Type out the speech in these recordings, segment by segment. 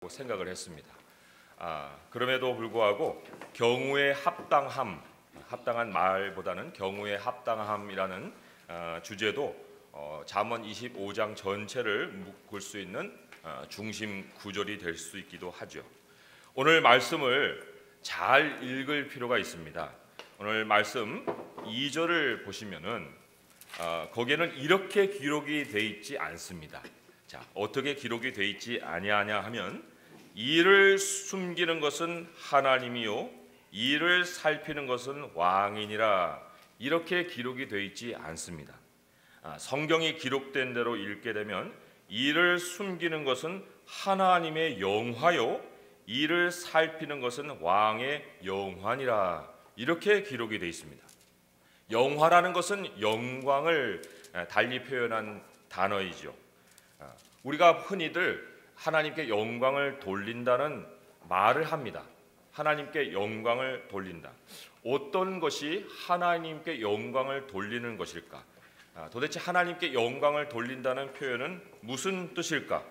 생각을 했습니다. 그럼에도 불구하고 경우의 합당한 말보다는 경우의 합당함이라는 주제도 잠언 25장 전체를 묶을 수 있는 중심 구절이 될 수 있기도 하죠. 오늘 말씀을 잘 읽을 필요가 있습니다. 오늘 말씀 2절을 보시면은 거기에는 이렇게 기록이 돼 있지 않습니다. 자, 어떻게 기록이 돼 있지 아니하냐 하면 이를 숨기는 것은 하나님이요 이를 살피는 것은 왕이니라, 이렇게 기록이 돼 있지 않습니다. 성경이 기록된 대로 읽게 되면 이를 숨기는 것은 하나님의 영화요 이를 살피는 것은 왕의 영화니라, 이렇게 기록이 되어 있습니다. 영화라는 것은 영광을 달리 표현한 단어이죠. 우리가 흔히들 하나님께 영광을 돌린다는 말을 합니다. 하나님께 영광을 돌린다. 어떤 것이 하나님께 영광을 돌리는 것일까? 도대체 하나님께 영광을 돌린다는 표현은 무슨 뜻일까?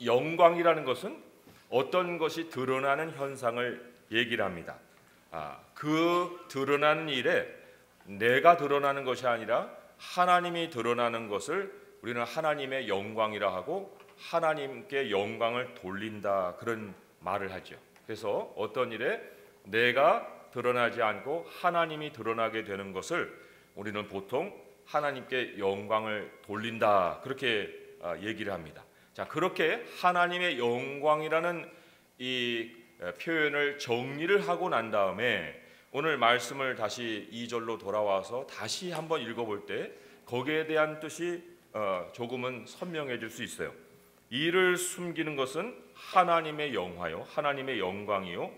영광이라는 것은 어떤 것이 드러나는 현상을 얘기를 합니다. 그 드러나는 일에 내가 드러나는 것이 아니라 하나님이 드러나는 것을 우리는 하나님의 영광이라 하고 하나님께 영광을 돌린다, 그런 말을 하죠. 그래서 어떤 일에 내가 드러나지 않고 하나님이 드러나게 되는 것을 우리는 보통 하나님께 영광을 돌린다, 그렇게 얘기를 합니다. 자, 그렇게 하나님의 영광이라는 이 표현을 정리를 하고 난 다음에 오늘 말씀을 다시 2절로 돌아와서 다시 한번 읽어볼 때 거기에 대한 뜻이 조금은 선명해질 수 있어요. 이를 숨기는 것은 하나님의 영화요 하나님의 영광이요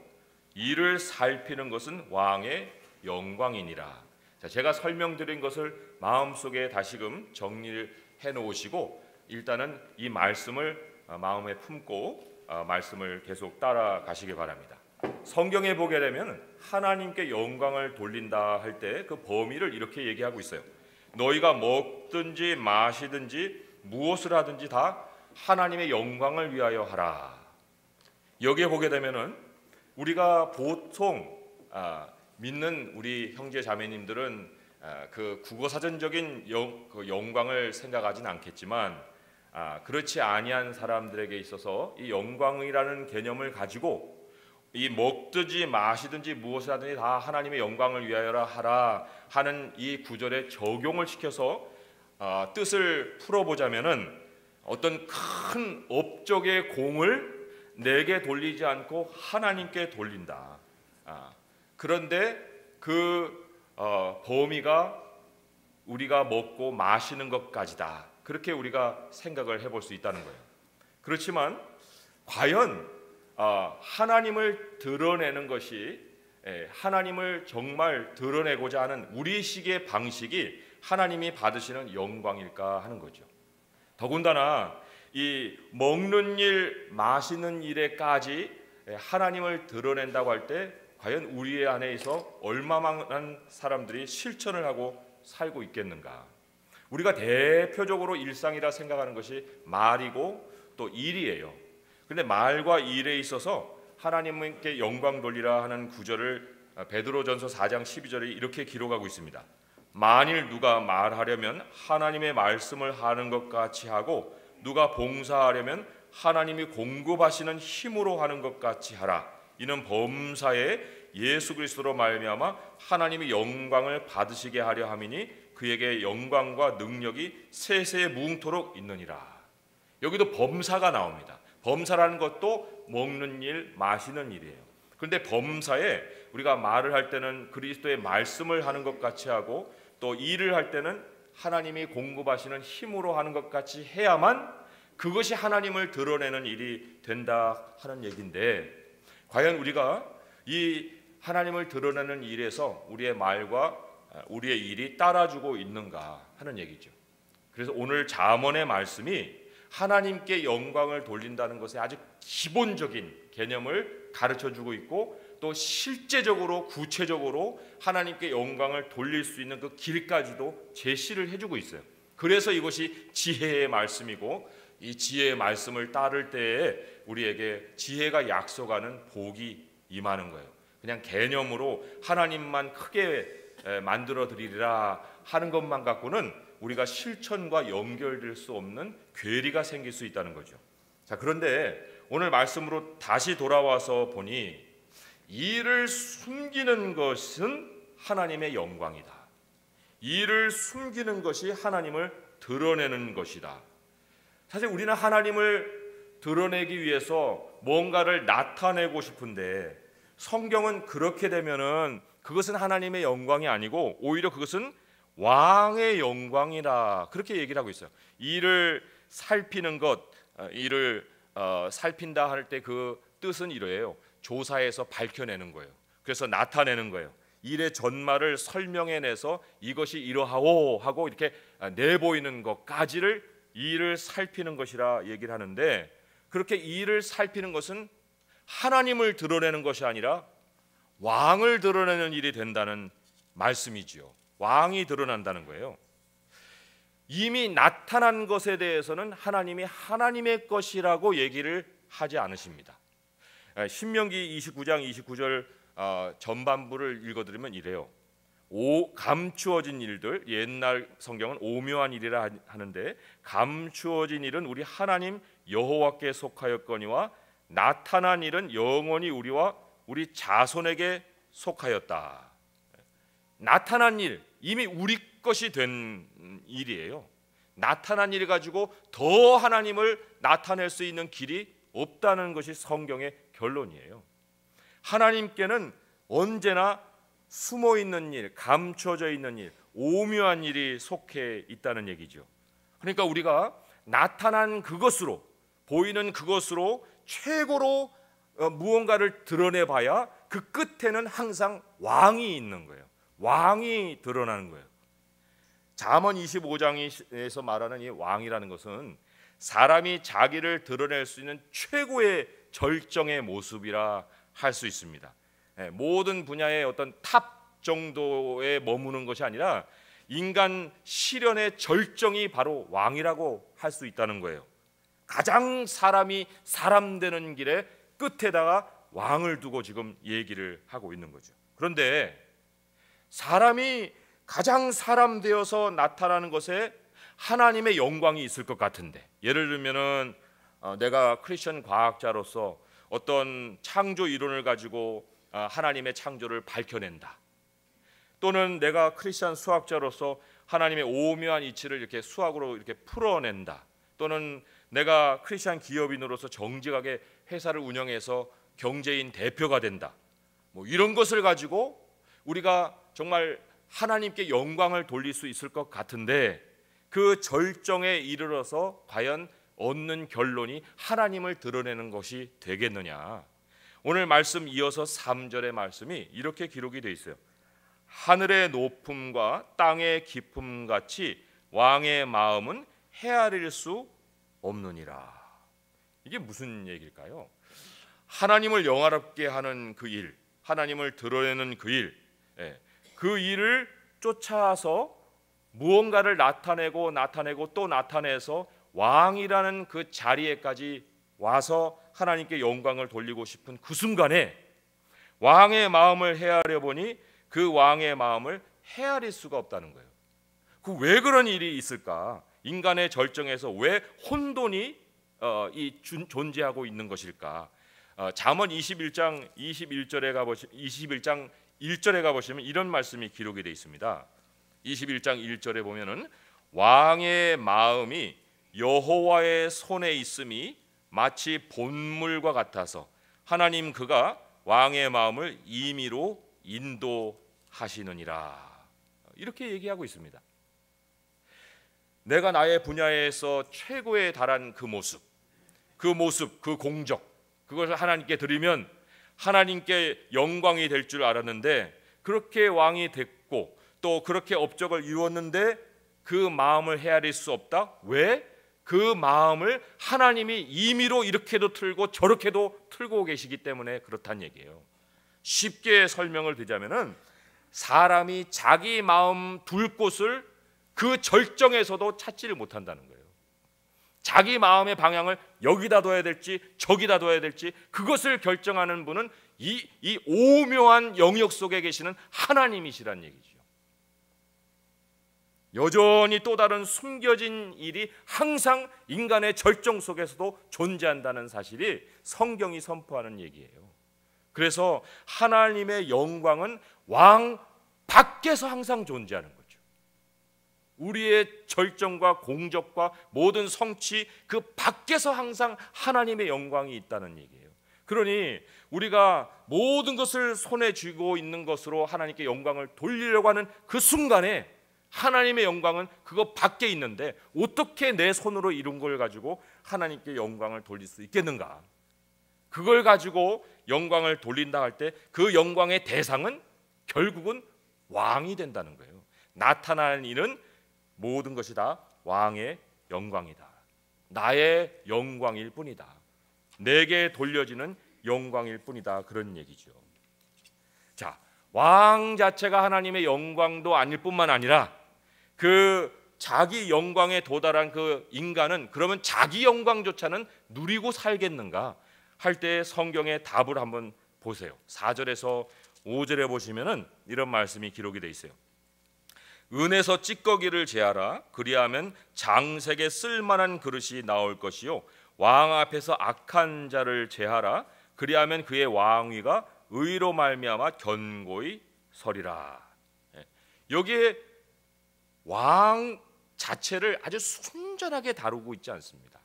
이를 살피는 것은 왕의 영광이니라. 자, 제가 설명드린 것을 마음속에 다시금 정리를 해놓으시고 일단은 이 말씀을 마음에 품고 말씀을 계속 따라가시기 바랍니다. 성경에 보게 되면 하나님께 영광을 돌린다 할 때 그 범위를 이렇게 얘기하고 있어요. 너희가 먹든지 마시든지 무엇을 하든지 다 하나님의 영광을 위하여 하라. 여기에 보게 되면은 우리가 보통 믿는 우리 형제 자매님들은 그 국어사전적인 영광을 생각하진 않겠지만 그렇지 아니한 사람들에게 있어서 이 영광이라는 개념을 가지고 이 먹든지 마시든지 무엇을 하든지 다 하나님의 영광을 위하여 하라 하는 이 구절에 적용을 시켜서 뜻을 풀어보자면은 어떤 큰 업적의 공을 내게 돌리지 않고 하나님께 돌린다. 그런데 그 범위가 우리가 먹고 마시는 것까지다, 그렇게 우리가 생각을 해볼 수 있다는 거예요. 그렇지만 과연 하나님을 드러내는 것이 하나님을 정말 드러내고자 하는 우리식의 방식이 하나님이 받으시는 영광일까 하는 거죠. 더군다나 이 먹는 일, 마시는 일에까지 하나님을 드러낸다고 할 때 과연 우리 안에서 얼마만한 사람들이 실천을 하고 살고 있겠는가? 우리가 대표적으로 일상이라 생각하는 것이 말이고 또 일이에요. 근데 말과 일에 있어서 하나님께 영광 돌리라 하는 구절을 베드로전서 4장 12절에 이렇게 기록하고 있습니다. 만일 누가 말하려면 하나님의 말씀을 하는 것 같이 하고 누가 봉사하려면 하나님이 공급하시는 힘으로 하는 것 같이 하라. 이는 범사에 예수 그리스도로 말미암아 하나님이 영광을 받으시게 하려 함이니 그에게 영광과 능력이 세세 무궁토록 있느니라. 여기도 범사가 나옵니다. 범사라는 것도 먹는 일, 마시는 일이에요. 그런데 범사에 우리가 말을 할 때는 그리스도의 말씀을 하는 것 같이 하고 또 일을 할 때는 하나님이 공급하시는 힘으로 하는 것 같이 해야만 그것이 하나님을 드러내는 일이 된다 하는 얘기인데, 과연 우리가 이 하나님을 드러내는 일에서 우리의 말과 우리의 일이 따라주고 있는가 하는 얘기죠. 그래서 오늘 잠언의 말씀이 하나님께 영광을 돌린다는 것의 아주 기본적인 개념을 가르쳐주고 있고 또 실제적으로 구체적으로 하나님께 영광을 돌릴 수 있는 그 길까지도 제시를 해주고 있어요. 그래서 이것이 지혜의 말씀이고 이 지혜의 말씀을 따를 때에 우리에게 지혜가 약속하는 복이 임하는 거예요. 그냥 개념으로 하나님만 크게 만들어 드리리라 하는 것만 갖고는 우리가 실천과 연결될 수 없는 괴리가 생길 수 있다는 거죠. 자, 그런데 오늘 말씀으로 다시 돌아와서 보니 이를 숨기는 것은 하나님의 영광이다. 이를 숨기는 것이 하나님을 드러내는 것이다. 사실 우리는 하나님을 드러내기 위해서 뭔가를 나타내고 싶은데 성경은 그렇게 되면은 그것은 하나님의 영광이 아니고 오히려 그것은 왕의 영광이라 그렇게 얘기를 하고 있어요. 이를 살피는 것, 이를 살핀다 할 때 그 뜻은 이래요. 조사해서 밝혀내는 거예요. 그래서 나타내는 거예요. 일의 전말을 설명해내서 이것이 이러하오 하고 이렇게 내보이는 것까지를 일을 살피는 것이라 얘기를 하는데, 그렇게 일을 살피는 것은 하나님을 드러내는 것이 아니라 왕을 드러내는 일이 된다는 말씀이지요. 왕이 드러난다는 거예요. 이미 나타난 것에 대해서는 하나님이 하나님의 것이라고 얘기를 하지 않으십니다. 신명기 29장 29절 전반부를 읽어드리면 이래요. 감추어진 일들, 옛날 성경은 오묘한 일이라 하는데 감추어진 일은 우리 하나님 여호와께 속하였거니와 나타난 일은 영원히 우리와 우리 자손에게 속하였다. 나타난 일, 이미 우리 것이 된 일이에요. 나타난 일 가지고 더 하나님을 나타낼 수 있는 길이 없다는 것이 성경의 결론이에요. 하나님께는 언제나 숨어 있는 일, 감춰져 있는 일, 오묘한 일이 속해 있다는 얘기죠. 그러니까 우리가 나타난 그것으로, 보이는 그것으로 최고로 무언가를 드러내봐야 그 끝에는 항상 왕이 있는 거예요. 왕이 드러나는 거예요. 잠언 25장에서 말하는 이 왕이라는 것은 사람이 자기를 드러낼 수 있는 최고의 절정의 모습이라 할 수 있습니다. 모든 분야의 어떤 탑 정도에 머무는 것이 아니라 인간 실현의 절정이 바로 왕이라고 할 수 있다는 거예요. 가장 사람이 사람 되는 길의 끝에다가 왕을 두고 지금 얘기를 하고 있는 거죠. 그런데 사람이 가장 사람 되어서 나타나는 것에 하나님의 영광이 있을 것 같은데, 예를 들면은 내가 크리스천 과학자로서 어떤 창조 이론을 가지고 하나님의 창조를 밝혀낸다. 또는 내가 크리스천 수학자로서 하나님의 오묘한 이치를 이렇게 수학으로 이렇게 풀어낸다. 또는 내가 크리스천 기업인으로서 정직하게 회사를 운영해서 경제인 대표가 된다. 뭐 이런 것을 가지고 우리가 정말 하나님께 영광을 돌릴 수 있을 것 같은데, 그 절정에 이르러서 과연 얻는 결론이 하나님을 드러내는 것이 되겠느냐. 오늘 말씀 이어서 3절의 말씀이 이렇게 기록이 되어 있어요. 하늘의 높음과 땅의 깊음 같이 왕의 마음은 헤아릴 수 없느니라. 이게 무슨 얘기일까요? 하나님을 영화롭게 하는 그 일, 하나님을 드러내는 그 일, 그 일을 쫓아서 무언가를 나타내고 또 나타내서 왕이라는 그 자리에까지 와서 하나님께 영광을 돌리고 싶은 그 순간에 왕의 마음을 헤아려 보니 그 왕의 마음을 헤아릴 수가 없다는 거예요. 그 왜 그런 일이 있을까? 인간의 절정에서 왜 혼돈이 존재하고 있는 것일까? 잠언 21장 1절에 가보시면 이런 말씀이 기록이 되어 있습니다. 21장 1절에 보면은 왕의 마음이 여호와의 손에 있음이 마치 본물과 같아서 하나님 그가 왕의 마음을 임의로 인도하시느니라. 이렇게 얘기하고 있습니다. 내가 나의 분야에서 최고에 달한 그 모습, 그 공적, 그것을 하나님께 드리면 하나님께 영광이 될 줄 알았는데, 그렇게 왕이 됐고 또 그렇게 업적을 이루었는데 그 마음을 헤아릴 수 없다. 왜? 그 마음을 하나님이 임의로 이렇게도 틀고 저렇게도 틀고 계시기 때문에 그렇다는 얘기예요. 쉽게 설명을 드리자면은 사람이 자기 마음 둘 곳을 그 절정에서도 찾지를 못한다는 거예요. 자기 마음의 방향을 여기다 둬야 될지 저기다 둬야 될지 그것을 결정하는 분은 이 오묘한 영역 속에 계시는 하나님이시란 얘기죠. 여전히 또 다른 숨겨진 일이 항상 인간의 절정 속에서도 존재한다는 사실이 성경이 선포하는 얘기예요. 그래서 하나님의 영광은 왕 밖에서 항상 존재하는 거죠. 우리의 절정과 공적과 모든 성취 그 밖에서 항상 하나님의 영광이 있다는 얘기예요. 그러니 우리가 모든 것을 손에 쥐고 있는 것으로 하나님께 영광을 돌리려고 하는 그 순간에 하나님의 영광은 그거 밖에 있는데 어떻게 내 손으로 이룬 걸 가지고 하나님께 영광을 돌릴 수 있겠는가? 그걸 가지고 영광을 돌린다 할 때 그 영광의 대상은 결국은 왕이 된다는 거예요. 나타나는 일은 모든 것이 다 왕의 영광이다. 나의 영광일 뿐이다. 내게 돌려지는 영광일 뿐이다. 그런 얘기죠. 자, 왕 자체가 하나님의 영광도 아닐 뿐만 아니라 그 자기 영광에 도달한 그 인간은 그러면 자기 영광조차는 누리고 살겠는가 할 때 성경의 답을 한번 보세요. 4절에서 5절에 보시면은 이런 말씀이 기록이 되어 있어요. 은에서 찌꺼기를 제하라. 그리하면 장색에 쓸만한 그릇이 나올 것이요 왕 앞에서 악한 자를 제하라. 그리하면 그의 왕위가 의로 말미암아 견고히 서리라. 여기에 왕 자체를 아주 순전하게 다루고 있지 않습니다.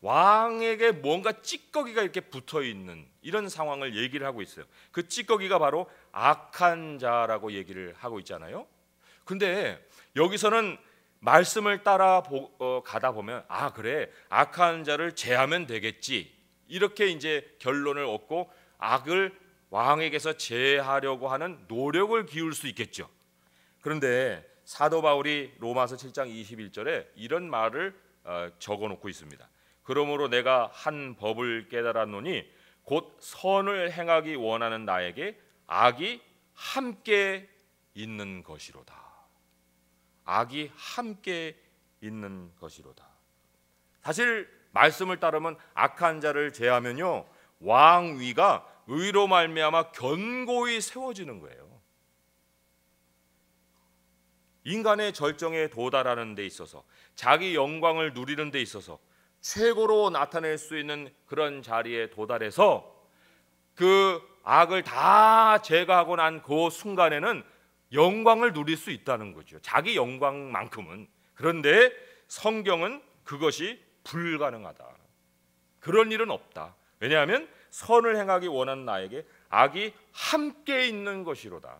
왕에게 뭔가 찌꺼기가 이렇게 붙어있는 이런 상황을 얘기를 하고 있어요. 그 찌꺼기가 바로 악한 자라고 얘기를 하고 있잖아요. 근데 여기서는 말씀을 따라 가다 보면 아 그래 악한 자를 제하면 되겠지 이렇게 이제 결론을 얻고 악을 왕에게서 제하려고 하는 노력을 기울 수 있겠죠. 그런데 사도 바울이 로마서 7장 21절에 이런 말을 적어놓고 있습니다. 그러므로 내가 한 법을 깨달았노니 곧 선을 행하기 원하는 나에게 악이 함께 있는 것이로다. 악이 함께 있는 것이로다. 사실 말씀을 따르면 악한 자를 제하면요 왕위가 의로 말미암아 견고히 세워지는 거예요. 인간의 절정에 도달하는 데 있어서 자기 영광을 누리는 데 있어서 최고로 나타낼 수 있는 그런 자리에 도달해서 그 악을 다 제거하고 난 그 순간에는 영광을 누릴 수 있다는 거죠. 자기 영광만큼은. 그런데 성경은 그것이 불가능하다. 그런 일은 없다. 왜냐하면 선을 행하기 원하는 나에게 악이 함께 있는 것이로다.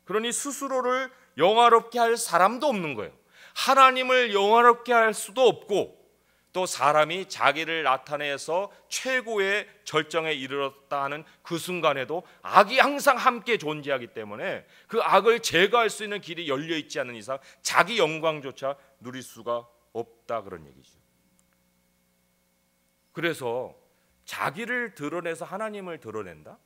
그러니 스스로를 영화롭게 할 사람도 없는 거예요. 하나님을 영화롭게 할 수도 없고 또 사람이 자기를 나타내서 최고의 절정에 이르렀다 하는 그 순간에도 악이 항상 함께 존재하기 때문에 그 악을 제거할 수 있는 길이 열려 있지 않은 이상 자기 영광조차 누릴 수가 없다 그런 얘기죠. 그래서 자기를 드러내서 하나님을 드러낸다?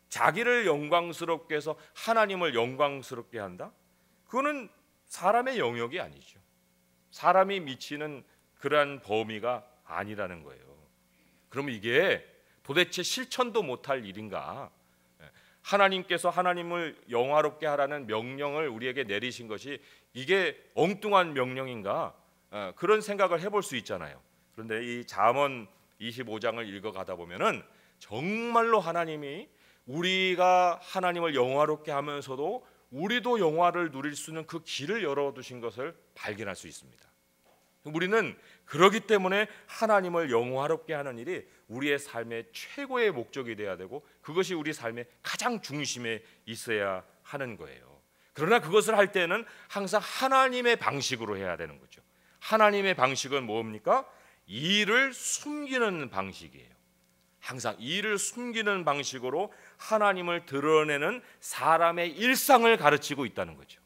자기를 영광스럽게 해서 하나님을 영광스럽게 한다? 그거는 사람의 영역이 아니죠. 사람이 미치는 그러한 범위가 아니라는 거예요. 그러면 이게 도대체 실천도 못할 일인가? 하나님께서 하나님을 영화롭게 하라는 명령을 우리에게 내리신 것이 이게 엉뚱한 명령인가? 그런 생각을 해볼 수 있잖아요. 그런데 이 잠언 25장을 읽어가다 보면은 정말로 하나님이 우리가 하나님을 영화롭게 하면서도 우리도 영화를 누릴 수 있는 그 길을 열어두신 것을 발견할 수 있습니다. 우리는 그러기 때문에 하나님을 영화롭게 하는 일이 우리의 삶의 최고의 목적이 돼야 되고 그것이 우리 삶의 가장 중심에 있어야 하는 거예요. 그러나 그것을 할 때는 항상 하나님의 방식으로 해야 되는 거죠. 하나님의 방식은 뭡니까? 일을 숨기는 방식이에요. 항상 일을 숨기는 방식으로 하나님을 드러내는 사람의 일상을 가르치고 있다는 거죠.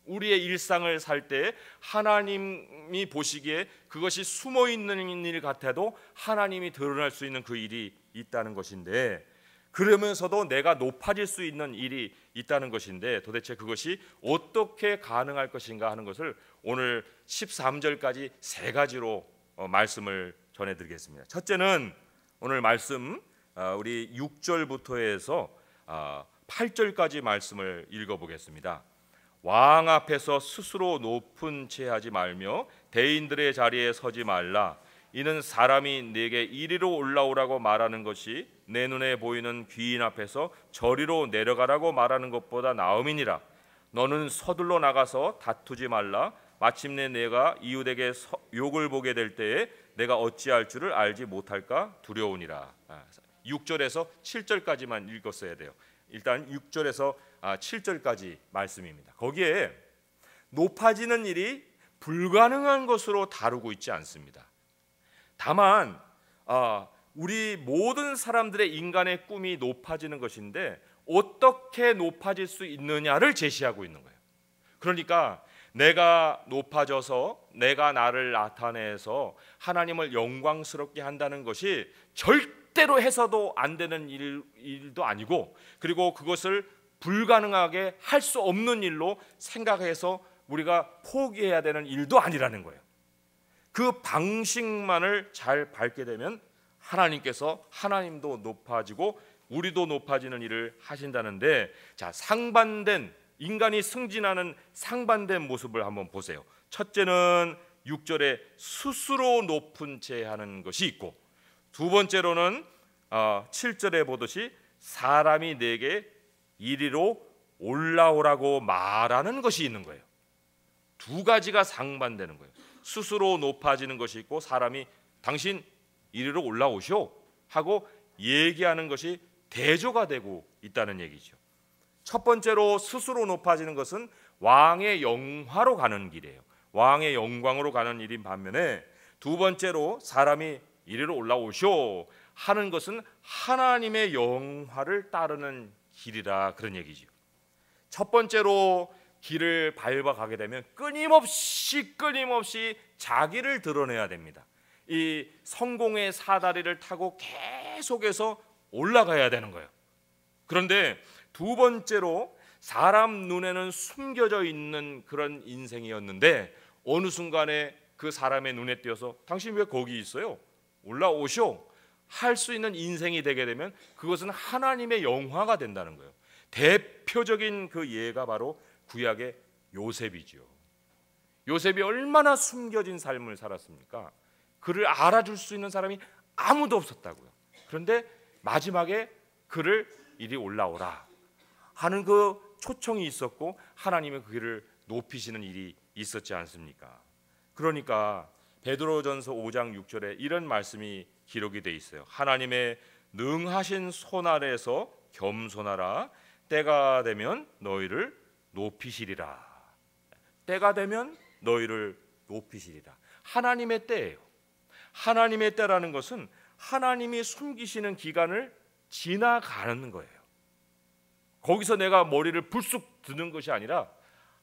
우리의 일상을 살 때 하나님이 보시기에 그것이 숨어있는 일 같아도 하나님이 드러날 수 있는 그 일이 있다는 것인데 그러면서도 내가 높아질 수 있는 일이 있다는 것인데 도대체 그것이 어떻게 가능할 것인가 하는 것을 오늘 13절까지 세 가지로 말씀을 전해드리겠습니다. 첫째는 오늘 말씀 우리 6절부터 해서 8절까지 말씀을 읽어보겠습니다. 왕 앞에서 스스로 높은 채 하지 말며 대인들의 자리에 서지 말라. 이는 사람이 네게 이리로 올라오라고 말하는 것이 내 눈에 보이는 귀인 앞에서 저리로 내려가라고 말하는 것보다 나음이니라. 너는 서둘러 나가서 다투지 말라. 마침내 내가 이웃에게 욕을 보게 될 때에 내가 어찌할 줄을 알지 못할까 두려우니라. 6절에서 7절까지만 읽었어야 돼요. 일단 6절에서 7절까지 말씀입니다. 거기에 높아지는 일이 불가능한 것으로 다루고 있지 않습니다. 다만 우리 모든 사람들의 인간의 꿈이 높아지는 것인데 어떻게 높아질 수 있느냐를 제시하고 있는 거예요. 그러니까 내가 높아져서 내가 나를 나타내서 하나님을 영광스럽게 한다는 것이 절대로 해서도 안 되는 일도 아니고, 그리고 그것을 불가능하게 할 수 없는 일로 생각해서 우리가 포기해야 되는 일도 아니라는 거예요. 그 방식만을 잘 밟게 되면 하나님도 높아지고 우리도 높아지는 일을 하신다는데, 자, 상반된, 인간이 승진하는 상반된 모습을 한번 보세요. 첫째는 6절에 스스로 높은 채 하는 것이 있고, 두 번째로는 7절에 보듯이 사람이 내게 이리로 올라오라고 말하는 것이 있는 거예요. 두 가지가 상반되는 거예요. 스스로 높아지는 것이 있고, 사람이 당신 이리로 올라오시오 하고 얘기하는 것이 대조가 되고 있다는 얘기죠. 첫 번째로 스스로 높아지는 것은 왕의 영화로 가는 길이에요. 왕의 영광으로 가는 일인 반면에, 두 번째로 사람이 이리로 올라오시오 하는 것은 하나님의 영화를 따르는 길이라, 그런 얘기죠. 첫 번째로 길을 밟아가게 되면 끊임없이 자기를 드러내야 됩니다. 이 성공의 사다리를 타고 계속해서 올라가야 되는 거예요. 그런데 두 번째로 사람 눈에는 숨겨져 있는 그런 인생이었는데 어느 순간에 그 사람의 눈에 띄어서 당신 왜 거기 있어요? 올라오시오 할 수 있는 인생이 되게 되면 그것은 하나님의 영화가 된다는 거예요. 대표적인 그 예가 바로 구약의 요셉이죠. 요셉이 얼마나 숨겨진 삶을 살았습니까? 그를 알아줄 수 있는 사람이 아무도 없었다고요. 그런데 마지막에 그를 이리 올라오라 하는 그 초청이 있었고, 하나님의 그를 높이시는 일이 있었지 않습니까? 그러니까 베드로전서 5장 6절에 이런 말씀이 기록이 돼 있어요. 하나님의 능하신 손 아래에서 겸손하라. 때가 되면 너희를 높이시리라. 때가 되면 너희를 높이시리라. 하나님의 때예요. 하나님의 때라는 것은 하나님이 숨기시는 기간을 지나가는 거예요. 거기서 내가 머리를 불쑥 드는 것이 아니라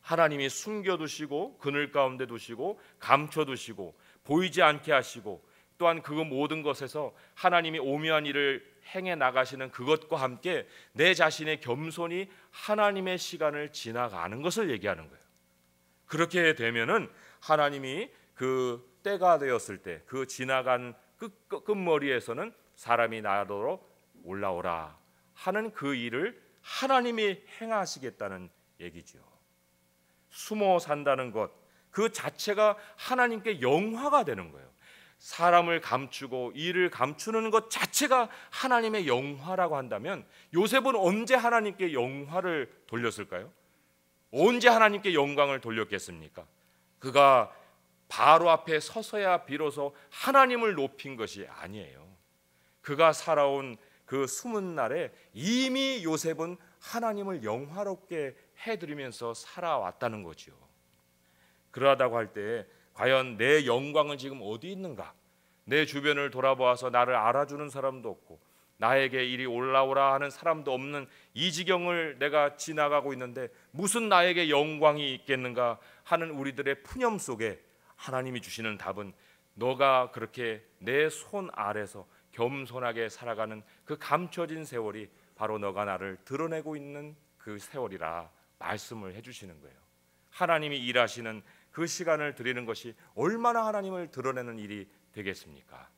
하나님이 숨겨두시고 그늘 가운데 두시고 감춰두시고 보이지 않게 하시고, 또한 그 모든 것에서 하나님이 오묘한 일을 행해 나가시는 그것과 함께 내 자신의 겸손이 하나님의 시간을 지나가는 것을 얘기하는 거예요. 그렇게 되면은 하나님이 그 때가 되었을 때 그 지나간 끝머리에서는 사람이 나더러 올라오라 하는 그 일을 하나님이 행하시겠다는 얘기죠. 숨어 산다는 것 그 자체가 하나님께 영화가 되는 거예요. 사람을 감추고 일을 감추는 것 자체가 하나님의 영화라고 한다면, 요셉은 언제 하나님께 영화를 돌렸을까요? 언제 하나님께 영광을 돌렸겠습니까? 그가 바로 앞에 서서야 비로소 하나님을 높인 것이 아니에요. 그가 살아온 그 숨은 날에 이미 요셉은 하나님을 영화롭게 해드리면서 살아왔다는 거죠. 그러하다고 할 때 과연 내 영광은 지금 어디 있는가? 내 주변을 돌아보아서 나를 알아주는 사람도 없고 나에게 이리 올라오라 하는 사람도 없는 이 지경을 내가 지나가고 있는데 무슨 나에게 영광이 있겠는가 하는 우리들의 푸념 속에 하나님이 주시는 답은 너가 그렇게 내 손 아래서 겸손하게 살아가는 그 감춰진 세월이 바로 너가 나를 드러내고 있는 그 세월이라 말씀을 해주시는 거예요. 하나님이 일하시는 그 시간을 드리는 것이 얼마나 하나님을 드러내는 일이 되겠습니까?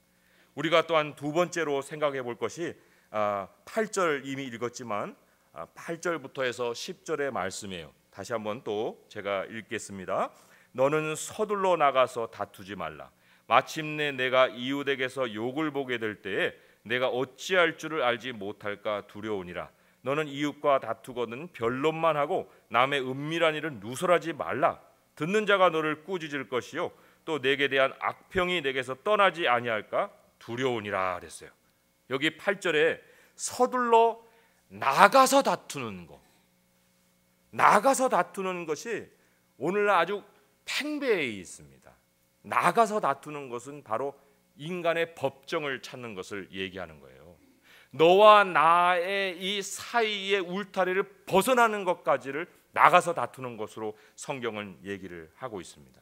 우리가 또한 두 번째로 생각해 볼 것이 8절 이미 읽었지만 8절부터 해서 10절의 말씀이에요. 다시 한번 또 제가 읽겠습니다. 너는 서둘러 나가서 다투지 말라. 마침내 내가 이웃에게서 욕을 보게 될 때에 내가 어찌할 줄을 알지 못할까 두려우니라. 너는 이웃과 다투거든 변론만 하고 남의 은밀한 일을 누설하지 말라. 듣는 자가 너를 꾸짖을 것이요 또 내게 대한 악평이 내게서 떠나지 아니할까 두려우니라 그랬어요. 여기 8절에 서둘러 나가서 다투는 것, 나가서 다투는 것이 오늘날 아주 팽배해 있습니다. 나가서 다투는 것은 바로 인간의 법정을 찾는 것을 얘기하는 거예요. 너와 나의 이 사이의 울타리를 벗어나는 것까지를 나가서 다투는 것으로 성경은 얘기를 하고 있습니다.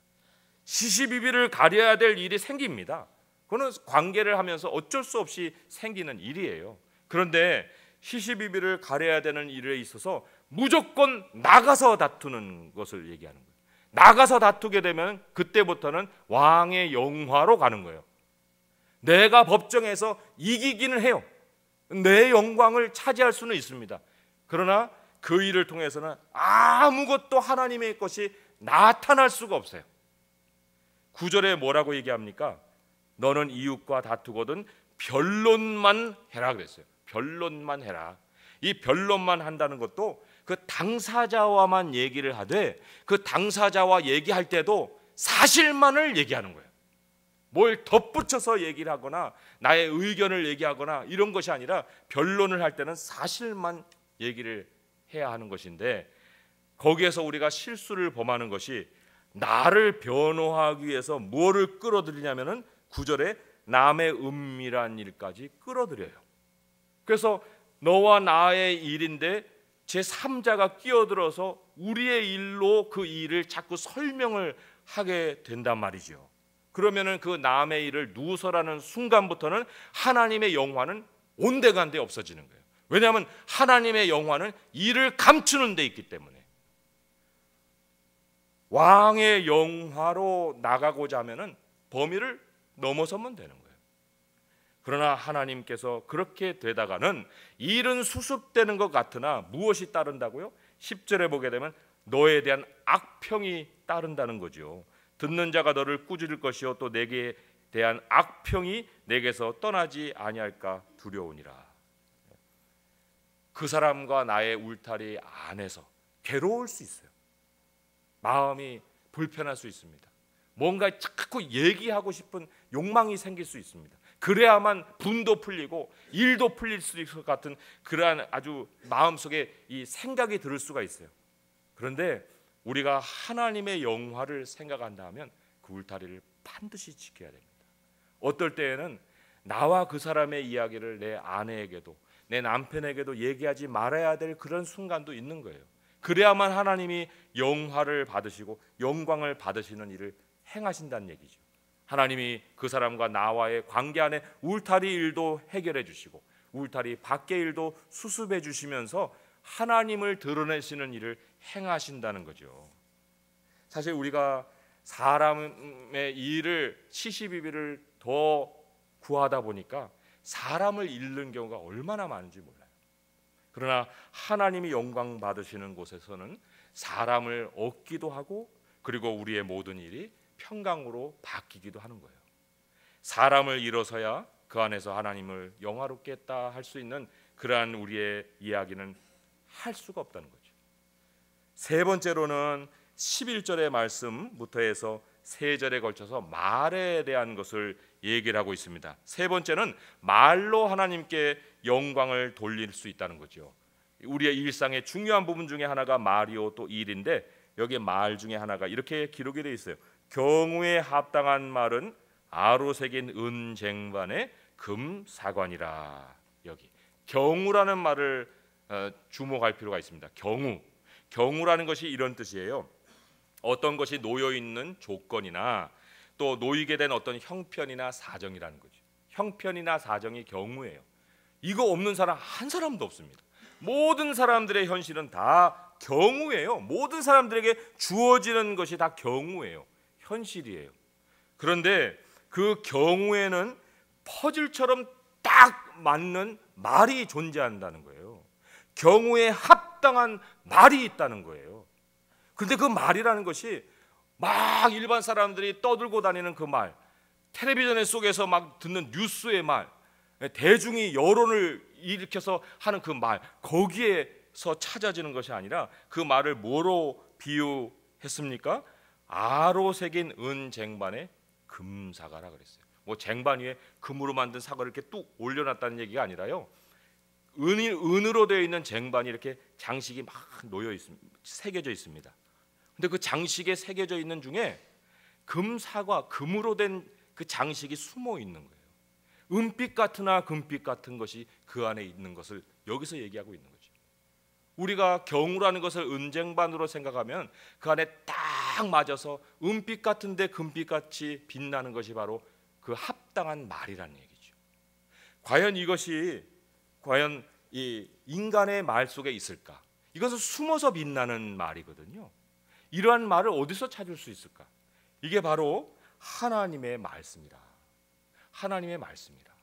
시시비비를 가려야 될 일이 생깁니다. 그거는 관계를 하면서 어쩔 수 없이 생기는 일이에요. 그런데 시시비비를 가려야 되는 일에 있어서 무조건 나가서 다투는 것을 얘기하는 거예요. 나가서 다투게 되면 그때부터는 왕의 영화로 가는 거예요. 내가 법정에서 이기기는 해요. 내 영광을 차지할 수는 있습니다. 그러나 그 일을 통해서는 아무것도 하나님의 것이 나타날 수가 없어요. 9절에 뭐라고 얘기합니까? 너는 이웃과 다투거든 변론만 해라 그랬어요. 변론만 해라. 이 변론만 한다는 것도 그 당사자와만 얘기를 하되 그 당사자와 얘기할 때도 사실만을 얘기하는 거예요. 뭘 덧붙여서 얘기를 하거나 나의 의견을 얘기하거나 이런 것이 아니라 변론을 할 때는 사실만 얘기를 해야 하는 것인데, 거기에서 우리가 실수를 범하는 것이 나를 변호하기 위해서 뭐를 끌어들이냐면은 9절에 남의 은밀한 일까지 끌어들여요. 그래서 너와 나의 일인데 제3자가 끼어들어서 우리의 일로 그 일을 자꾸 설명을 하게 된단 말이죠. 그러면은 그 남의 일을 누설하는 순간부터는 하나님의 영화는 온데간데 없어지는 거예요. 왜냐하면 하나님의 영화는 일을 감추는 데 있기 때문에. 왕의 영화로 나가고자 하면은 범위를 넘어서면 되는 거예요. 그러나 하나님께서 그렇게 되다가는 일은 수습되는 것 같으나 무엇이 따른다고요? 10절에 보게 되면 너에 대한 악평이 따른다는 거죠. 듣는 자가 너를 꾸짖을 것이요 또 내게 대한 악평이 내게서 떠나지 아니할까 두려우니라. 그 사람과 나의 울타리 안에서 괴로울 수 있어요. 마음이 불편할 수 있습니다. 뭔가 자꾸 얘기하고 싶은 욕망이 생길 수 있습니다. 그래야만 분도 풀리고 일도 풀릴 수 있을 것 같은 그러한 아주 마음속에 이 생각이 들을 수가 있어요. 그런데 우리가 하나님의 영화를 생각한다면 그 울타리를 반드시 지켜야 됩니다. 어떨 때에는 나와 그 사람의 이야기를 내 아내에게도 내 남편에게도 얘기하지 말아야 될 그런 순간도 있는 거예요. 그래야만 하나님이 영화를 받으시고 영광을 받으시는 일을 행하신다는 얘기죠. 하나님이 그 사람과 나와의 관계 안에 울타리 일도 해결해 주시고 울타리 밖의 일도 수습해 주시면서 하나님을 드러내시는 일을 행하신다는 거죠. 사실 우리가 사람의 일을 시시비비를 더 구하다 보니까 사람을 잃는 경우가 얼마나 많은지 몰라요. 그러나 하나님이 영광 받으시는 곳에서는 사람을 얻기도 하고 그리고 우리의 모든 일이 평강으로 바뀌기도 하는 거예요. 사람을 잃어서야 그 안에서 하나님을 영화롭게 했다 할 수 있는 그러한 우리의 이야기는 할 수가 없다는 거죠. 세 번째로는 11절의 말씀부터 해서 세 절에 걸쳐서 말에 대한 것을 얘기를 하고 있습니다. 세 번째는 말로 하나님께 영광을 돌릴 수 있다는 거죠. 우리의 일상의 중요한 부분 중에 하나가 말이요 또 일인데 여기에 말 중에 하나가 이렇게 기록이 되어 있어요. 경우에 합당한 말은 아로 새긴 은쟁반의 금사관이라. 여기 경우라는 말을 주목할 필요가 있습니다. 경우라는 것이 이런 뜻이에요. 어떤 것이 놓여 있는 조건이나 또 놓이게 된 어떤 형편이나 사정이라는 거죠. 형편이나 사정이 경우예요. 이거 없는 사람 한 사람도 없습니다. 모든 사람들의 현실은 다 경우예요. 모든 사람들에게 주어지는 것이 다 경우예요. 현실이에요. 그런데 그 경우에는 퍼즐처럼 딱 맞는 말이 존재한다는 거예요. 경우에 합당한 말이 있다는 거예요. 그런데 그 말이라는 것이 막 일반 사람들이 떠들고 다니는 그 말, 텔레비전 속에서 막 듣는 뉴스의 말, 대중이 여론을 일으켜서 하는 그 말, 거기에서 찾아지는 것이 아니라 그 말을 뭐로 비유했습니까? 아로 새긴 은 쟁반에 금사과라 그랬어요. 뭐 쟁반 위에 금으로 만든 사과를 이렇게 뚝 올려놨다는 얘기가 아니라요, 은으로 되어 있는 쟁반이 이렇게 장식이 막 놓여 있습니다. 새겨져 있습니다. 근데 그 장식에 새겨져 있는 중에 금사과, 금으로 된 그 장식이 숨어 있는 거예요. 은빛 같으나 금빛 같은 것이 그 안에 있는 것을 여기서 얘기하고 있는 거죠. 우리가 경우라는 것을 은쟁반으로 생각하면 그 안에 딱 맞아서 은빛 같은데 금빛같이 빛나는 것이 바로 그 합당한 말이라는 얘기죠. 과연 이것이 과연 이 인간의 말 속에 있을까? 이것은 숨어서 빛나는 말이거든요. 이러한 말을 어디서 찾을 수 있을까? 이게 바로 하나님의 말씀이다. 하나님의 말씀이다.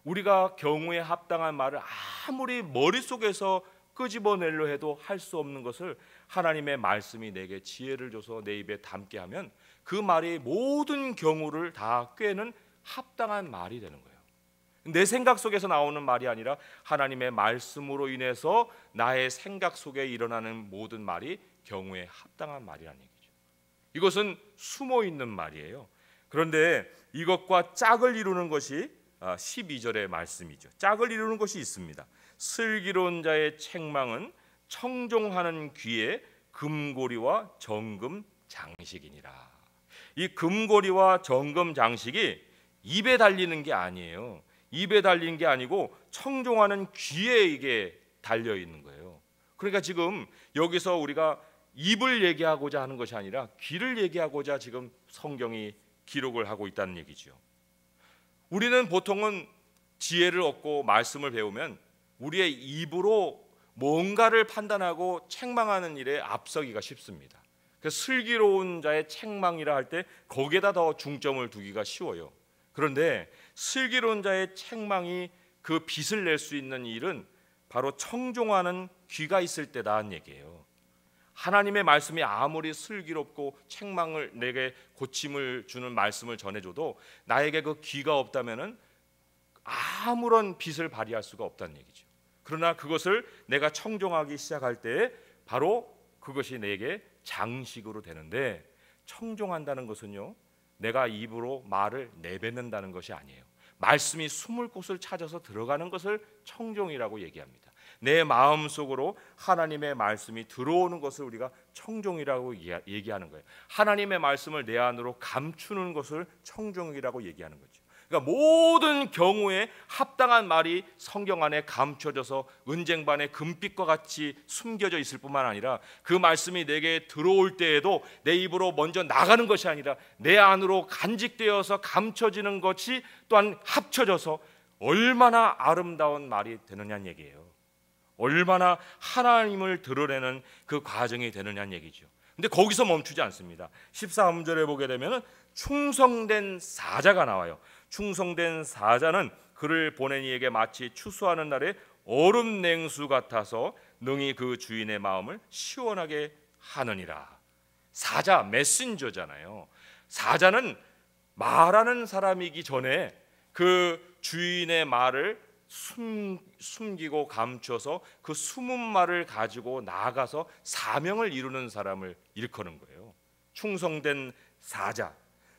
우리가 경우에 합당한 말을 아무리 머릿속에서 끄집어내려 해도 할 수 없는 것을 하나님의 말씀이 내게 지혜를 줘서 내 입에 담게 하면 그 말이 모든 경우를 다 꿰는 합당한 말이 되는 거예요. 내 생각 속에서 나오는 말이 아니라 하나님의 말씀으로 인해서 나의 생각 속에 일어나는 모든 말이 경우에 합당한 말이라는 얘기죠. 이것은 숨어 있는 말이에요. 그런데 이것과 짝을 이루는 것이 12절의 말씀이죠. 짝을 이루는 것이 있습니다. 슬기로운 자의 책망은 청종하는 귀에 금고리와 정금 장식이니라. 이 금고리와 정금 장식이 입에 달리는 게 아니에요. 입에 달리는 게 아니고 청종하는 귀에 이게 달려 있는 거예요. 그러니까 지금 여기서 우리가 입을 얘기하고자 하는 것이 아니라 귀를 얘기하고자 지금 성경이 기록을 하고 있다는 얘기죠. 우리는 보통은 지혜를 얻고 말씀을 배우면 우리의 입으로 뭔가를 판단하고 책망하는 일에 앞서기가 쉽습니다. 그래서 슬기로운 자의 책망이라 할 때 거기에다 더 중점을 두기가 쉬워요. 그런데 슬기로운 자의 책망이 그 빛을 낼 수 있는 일은 바로 청종하는 귀가 있을 때다는 얘기예요. 하나님의 말씀이 아무리 슬기롭고 책망을 내게 고침을 주는 말씀을 전해줘도 나에게 그 귀가 없다면은 아무런 빛을 발휘할 수가 없다는 얘기죠. 그러나 그것을 내가 청종하기 시작할 때 바로 그것이 내게 장식으로 되는데, 청종한다는 것은요, 내가 입으로 말을 내뱉는다는 것이 아니에요. 말씀이 숨을 곳을 찾아서 들어가는 것을 청종이라고 얘기합니다. 내 마음속으로 하나님의 말씀이 들어오는 것을 우리가 청종이라고 얘기하는 거예요. 하나님의 말씀을 내 안으로 감추는 것을 청종이라고 얘기하는 거죠. 그러니까 모든 경우에 합당한 말이 성경 안에 감춰져서 은쟁반의 금빛과 같이 숨겨져 있을 뿐만 아니라 그 말씀이 내게 들어올 때에도 내 입으로 먼저 나가는 것이 아니라 내 안으로 간직되어서 감춰지는 것이 또한 합쳐져서 얼마나 아름다운 말이 되느냐는 얘기예요. 얼마나 하나님을 드러내는 그 과정이 되느냐는 얘기죠. 근데 거기서 멈추지 않습니다. 13절에 보게 되면 충성된 사자가 나와요. 충성된 사자는 그를 보낸 이에게 마치 추수하는 날에 얼음 냉수 같아서 능히 그 주인의 마음을 시원하게 하느니라. 사자, 메신저잖아요. 사자는 말하는 사람이기 전에 그 주인의 말을 숨기고 감춰서 그 숨은 말을 가지고 나아가서 사명을 이루는 사람을 일컫는 거예요. 충성된 사자.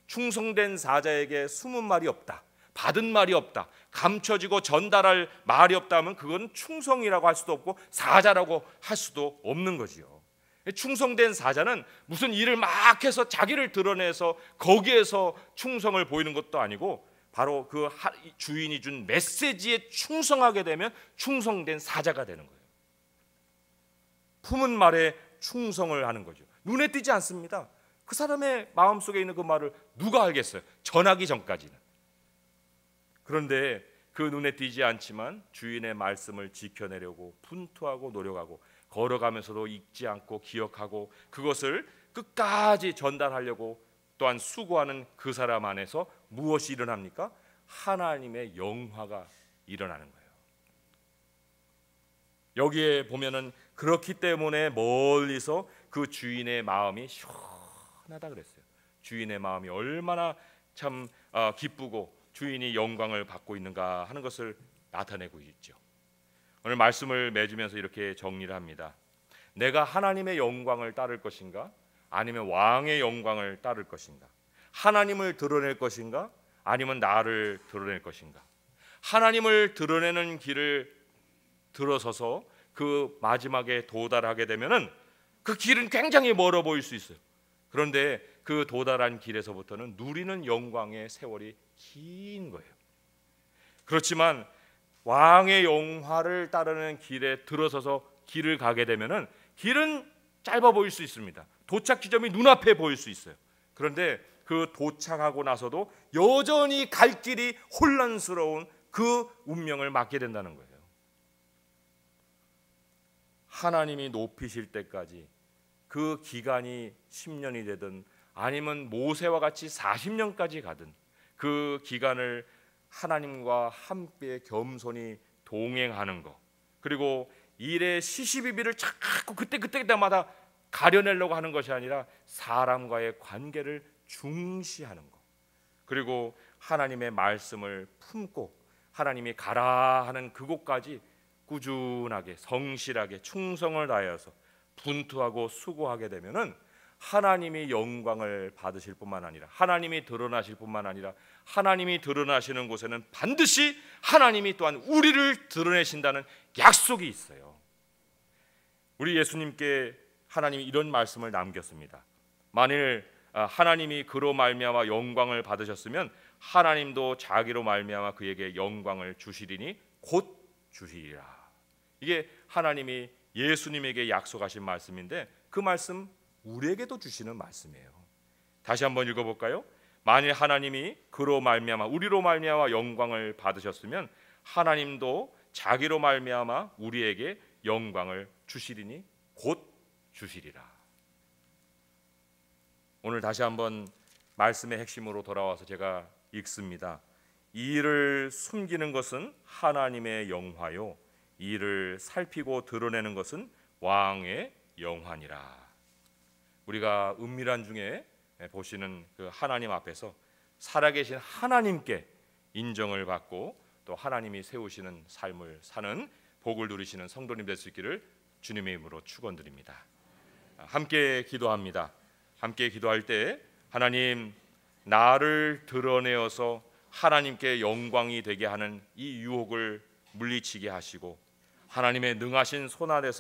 충성된 사자에게 숨은 말이 없다, 받은 말이 없다, 감춰지고 전달할 말이 없다면 그건 충성이라고 할 수도 없고 사자라고 할 수도 없는 거지요. 충성된 사자는 무슨 일을 막 해서 자기를 드러내서 거기에서 충성을 보이는 것도 아니고 바로 그 주인이 준 메시지에 충성하게 되면 충성된 사자가 되는 거예요. 품은 말에 충성을 하는 거죠. 눈에 띄지 않습니다. 그 사람의 마음속에 있는 그 말을 누가 알겠어요? 전하기 전까지는. 그런데 그 눈에 띄지 않지만 주인의 말씀을 지켜내려고 분투하고 노력하고 걸어가면서도 잊지 않고 기억하고 그것을 끝까지 전달하려고 또한 수고하는 그 사람 안에서 무엇이 일어납니까? 하나님의 영화가 일어나는 거예요. 여기에 보면은 그렇기 때문에 멀리서 그 주인의 마음이 시원하다 그랬어요. 주인의 마음이 얼마나 참 기쁘고 주인이 영광을 받고 있는가 하는 것을 나타내고 있죠. 오늘 말씀을 맺으면서 이렇게 정리를 합니다. 내가 하나님의 영광을 따를 것인가? 아니면 왕의 영광을 따를 것인가? 하나님을 드러낼 것인가? 아니면 나를 드러낼 것인가? 하나님을 드러내는 길을 들어서서 그 마지막에 도달하게 되면은 그 길은 굉장히 멀어 보일 수 있어요. 그런데 그 도달한 길에서부터는 누리는 영광의 세월이 긴 거예요. 그렇지만 왕의 영화를 따르는 길에 들어서서 길을 가게 되면은 길은 짧아 보일 수 있습니다. 도착 지점이 눈앞에 보일 수 있어요. 그런데 그 도착하고 나서도 여전히 갈 길이 혼란스러운 그 운명을 맞게 된다는 거예요. 하나님이 높이실 때까지 그 기간이 10년이 되든 아니면 모세와 같이 40년까지 가든 그 기간을 하나님과 함께 겸손히 동행하는 것, 그리고 일의 시시비비를 자꾸 그때마다 가려내려고 하는 것이 아니라 사람과의 관계를 중시하는 것, 그리고 하나님의 말씀을 품고 하나님이 가라 하는 그곳까지 꾸준하게 성실하게 충성을 다하여서 분투하고 수고하게 되면은 하나님이 영광을 받으실 뿐만 아니라 하나님이 드러나실 뿐만 아니라 하나님이 드러나시는 곳에는 반드시 하나님이 또한 우리를 드러내신다는 약속이 있어요. 우리 예수님께 하나님이 이런 말씀을 남겼습니다. 만일 하나님이 그로 말미암아 영광을 받으셨으면 하나님도 자기로 말미암아 그에게 영광을 주시리니 곧 주시리라. 이게 하나님이 예수님에게 약속하신 말씀인데 그 말씀 우리에게도 주시는 말씀이에요. 다시 한번 읽어볼까요? 만일 하나님이 그로 말미암아 우리로 말미암아 영광을 받으셨으면 하나님도 자기로 말미암아 우리에게 영광을 주시리니 곧 주시리라. 오늘 다시 한번 말씀의 핵심으로 돌아와서 제가 읽습니다. 이 일을 숨기는 것은 하나님의 영화요 이 일을 살피고 드러내는 것은 왕의 영화니라. 우리가 은밀한 중에 보시는 그 하나님 앞에서 살아계신 하나님께 인정을 받고 또 하나님이 세우시는 삶을 사는 복을 누리시는 성도님 될 수 있기를 주님의 이름으로 축원드립니다. 함께 기도합니다. 함께 기도할 때 하나님 나를 드러내어서 하나님께 영광이 되게 하는 이 유혹을 물리치게 하시고 하나님의 능하신 손 아래서